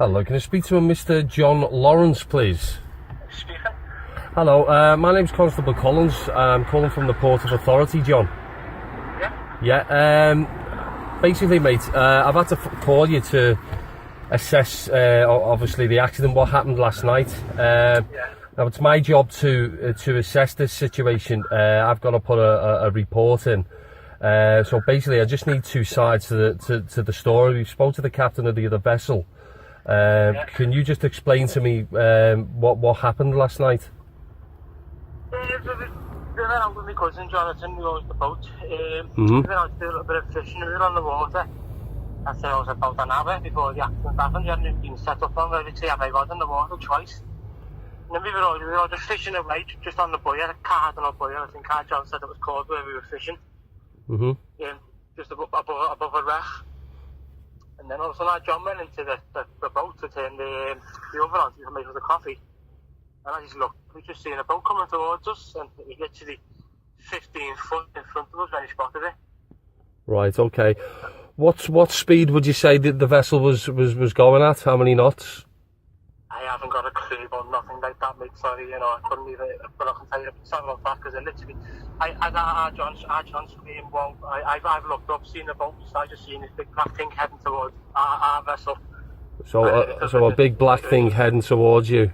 Hello, can I speak to a Mr. John Lawrence, please? Speaking. Hello, my name's Constable Collins. I'm calling from the Port of Authority, John. Yeah. Basically, mate, I've had to call you to assess, obviously, the accident, what happened last night. Now, it's my job to assess this situation. I've got to put a report in. So basically, I just need two sides to the story. We spoke to the captain of the other vessel. Can you just explain to me what happened last night? We went out with my cousin Jonathan, we owns the boat. We went out to do a little bit of fishing, we were on the water. I'd say it was about an hour before the accident happened. We hadn't been set up on, we I got in the water twice. And then we were all just fishing away, just on the buoy, a car on a buoy, I think John said it was called, where we were fishing. Just above a wreck. And then all of a sudden John went into the boat to turn the oven on to make us a coffee. And I just looked, we just seen a boat coming towards us, and it was literally 15 foot in front of us when he spotted it. Right, okay. What speed would you say that the vessel was going at? How many knots? I haven't got a clue about nothing like that, mate. Sorry, I couldn't even, but I can tell you something about that, because literally, our John screamed, well, I've looked up, seen the boat, I just seen this big black thing heading towards our vessel. So a big black thing heading towards you?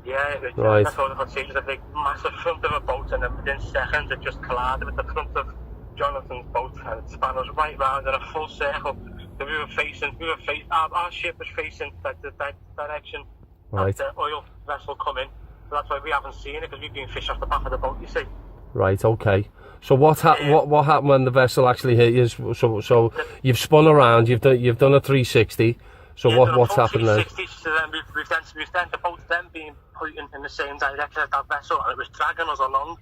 Yeah, right. That's all I could see. It was a big, massive front of a boat, and then within seconds it just collided with the front of Jonathan's boat, and it span us right round in a full circle. So our ship was facing the direction right. that the oil vessel come in. So that's why we haven't seen it, because we've been fished off the back of the boat, you see. Right, okay. So what happened when the vessel actually hit you? So you've spun around, you've done a 360. So what's happened then? So then we've then the boat then being pointing in the same direction as that vessel, and it was dragging us along.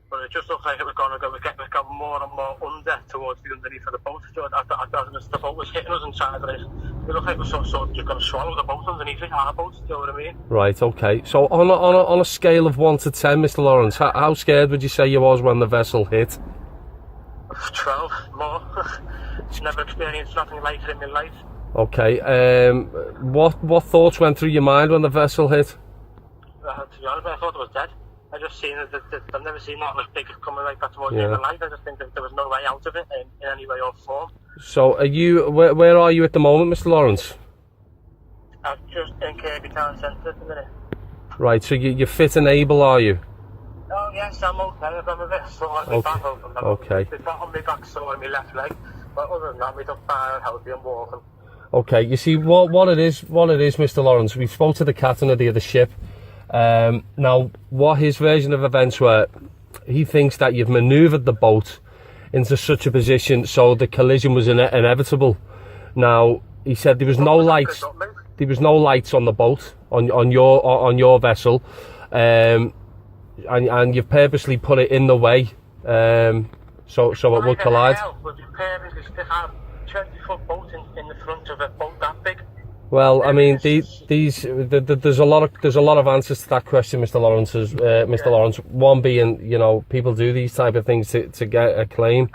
But it just looked like it was going to go, we got more and more under towards the underneath of the boat. So as the boat was hitting us inside of it, it looked like it was sort of just going to swallow the boat underneath it, our boat, do you know what I mean? Right, okay. So on a scale of 1 to 10, Mr. Lawrence, how scared would you say you was when the vessel hit? 12, more. Never experienced nothing like it in my life. Okay, what thoughts went through your mind when the vessel hit? To be honest, I thought it was dead. I just seen it, I've never seen nothing as big as coming like that towards me in my life. I just think that there was no way out of it in any way or form. So where are you at the moment, Mr. Lawrence? I'm just in Kirby Town Centre at the minute. Right, so you're fit and able, are you? Oh yes, I'm okay. I'm a bit sore on my back. Okay. The bottom of my back sore on my left leg. But other than that, my duck fine and healthy and walking. Okay, you see what it is, Mr. Lawrence. We spoke to the captain of the other ship. Now, what his version of events were, he thinks that you've manoeuvred the boat into such a position so the collision was inevitable. Now, he said there was no lights. There was no lights on the boat on your vessel, and you've purposely put it in the way, so it would collide. 20-foot boat in the front of a boat that big. Well, I mean, there's a lot of answers to that question, Mr. Lawrence. One being, people do these type of things to get a claim.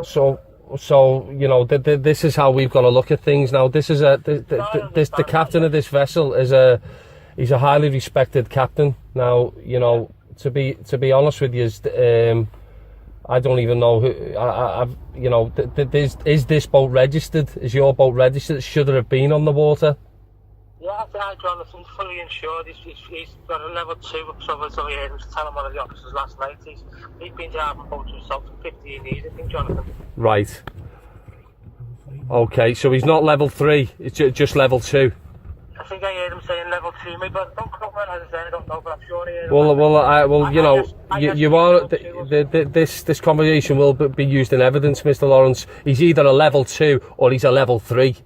So this is how we've got to look at things now. This is the captain of this vessel he's a highly respected captain. Now, to be honest with you, I don't even know who. Is this boat registered? Is your boat registered? Should it have been on the water? Yeah, Jonathan's fully insured. He's got a level 2 so he heard him tell him one of the officers last night. He's been driving boats himself for 15 years, I think, Jonathan. Right. Okay, so he's not level 3. It's just level 2. I think I heard him saying level 2, maybe, but don't quote me as I say, I don't know, but I'm sure he heard him. This conversation will be used in evidence, Mr. Lawrence. He's either a level 2 or he's a level 3.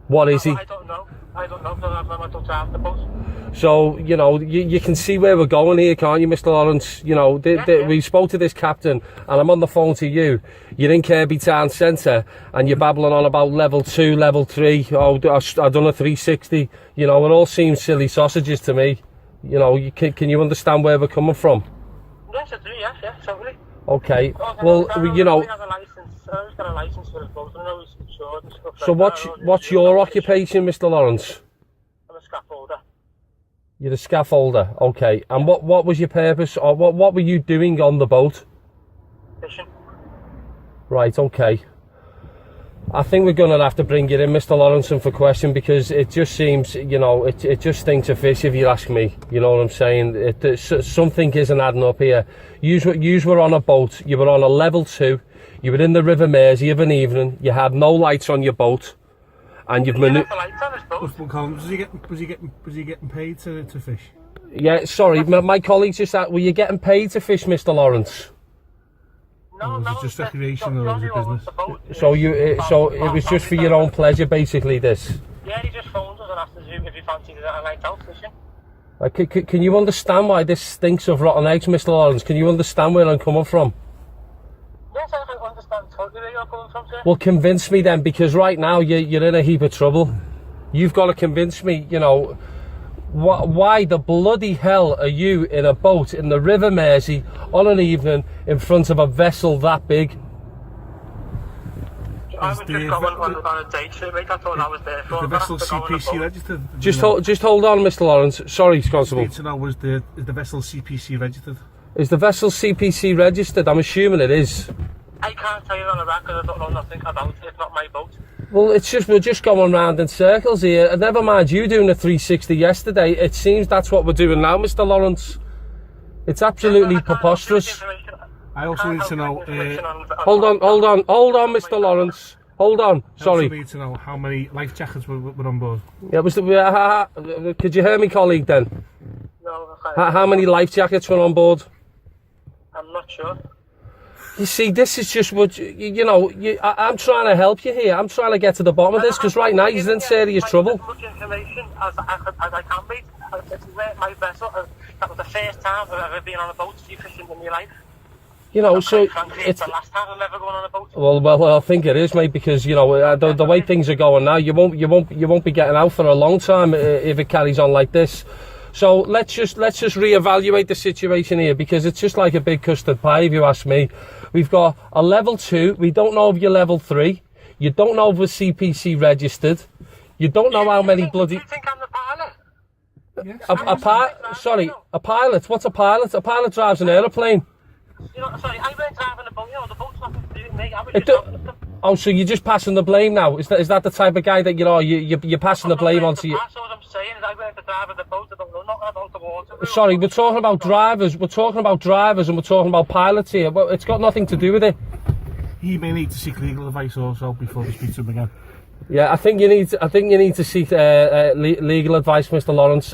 What is he? I don't know, because I don't drive the boat. So, you can see where we're going here, can't you, Mr. Lawrence? We spoke to this captain, and I'm on the phone to you. You're in Kirby Town Centre, and you're babbling on about level 2, level 3. Oh, I've done a 360. It all seems silly sausages to me. Can you understand where we're coming from? Yes, I do, yes, totally. Okay, We have a license, he's got a license for his boat, and I know he's insured and stuff So like that. what's your occupation, Mr. Lawrence? I'm a scaffolder. You're a scaffolder, okay. And what was your purpose, or what were you doing on the boat? Fishing. Right, okay. I think we're going to have to bring you in, Mr. Lawrence, for question, because it just seems, you know, it just stinks of fish, if you ask me. You know what I'm saying? Something isn't adding up here. You were on a boat, you were on a level 2, you were in the River Mersey of an evening, you had no lights on your boat, and you've He had the lights on his boat. Was he getting paid to fish? Yeah, sorry, my colleague just asked, were you getting paid to fish, Mr. Lawrence? No, was it just recreation or was it business? So it was just for your own pleasure, basically, this? Yeah, he just phoned us and asked us if he fancied a night out fishing. Can you understand why this stinks of rotten eggs, Mr. Lawrence? Can you understand where I'm coming from? Yes, I can understand totally where you're coming from, sir. Well, convince me then, because right now you're in a heap of trouble. You've got to convince me, you know, why the bloody hell are you in a boat in the River Mersey on an evening in front of a vessel that big? I was just going on a date, so mate, that's all I was there for. The vessel CPC registered? Just hold on, Mr. Lawrence. Sorry, Constable. I need to know, is the vessel CPC registered? Is the vessel CPC registered? I'm assuming it is. I can't tell you on the back because I don't know nothing about it. It's not my boat. Well, we're just going round in circles here. And never mind you doing a 360 yesterday. It seems that's what we're doing now, Mr. Lawrence. It's absolutely preposterous. I also need to know. Hold on, Mr. Lawrence. Hold on. Sorry. I also need to know how many life jackets were on board. Yeah, could you hear me, colleague? Then. No, How many life jackets were on board? I'm not sure. You see, this is just what you know. I'm trying to help you here. I'm trying to get to the bottom of this because right now he's in serious trouble. As much information as I can be. It's my vessel. That was the first time I've ever been on a boat sea fishing in my life. You know, so frankly, it's the last time I'm ever going on a boat. Well, I think it is, mate, because you know the way things are going now, you won't be getting out for a long time if it carries on like this. So let's just reevaluate the situation here, because it's just like a big custard pie, if you ask me. We've got a level 2. We don't know if you're level 3. You don't know if we're CPC registered. You don't know how many bloody. You think I'm the pilot? Yes. A pilot. What's a pilot? A pilot drives an aeroplane. You know, sorry, I weren't driving the boat. You know, the boat's nothing to do with me. I was just helping them. Oh, so you're just passing the blame now? Is that the type of guy that you're passing the blame onto you? That's what I'm saying. Is I weren't the driver of the boat. I don't know nothing about the water. Sorry, we're talking about drivers. We're talking about drivers, and we're talking about pilots here. Well, it's got nothing to do with it. He may need to seek legal advice also before we speak to him again. Yeah, I think you need to seek legal advice, Mr. Lawrence.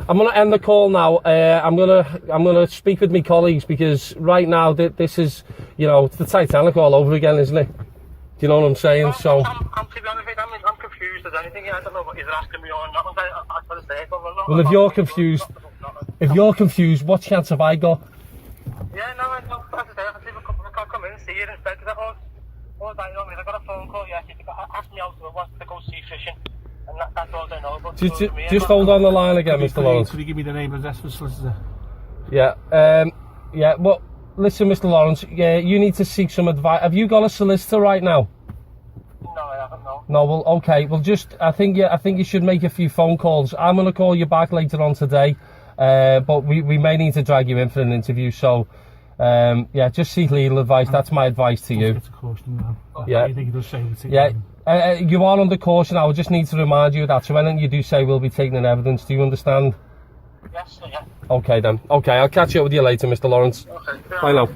I'm going to end the call now. I'm going to speak with my colleagues, because right now this is, you know, it's the Titanic all over again, isn't it? Do you know what I'm saying? So I'm to be honest, I'm confused as anything. I don't know what you're asking me on. I've got to say it. Well, if you're confused, what chance have I got? Yeah, no, I don't. As I say, I can come in and see you instead, because all I know is I got a phone call yesterday. Asked me out to go sea fishing. And that's all I know. But just hold on the line again, Mr. Lawrence. Could you give me the name and address for solicitor? Yeah. Yeah. Well, listen, Mr. Lawrence. Yeah, you need to seek some advice. Have you got a solicitor right now? No, I haven't. No. No. Well, okay. Well, I think you should make a few phone calls. I'm going to call you back later on today. But we may need to drag you in for an interview. So, yeah, just seek legal advice. That's my advice to you. It's a caution now. Yeah. I think he does say yeah. You are under caution. I would just need to remind you of that. So anything you do say will be taken in evidence. Do you understand? Yes, yeah. Okay then. Okay, I'll catch up with you later, Mr. Lawrence. Okay. Bye now.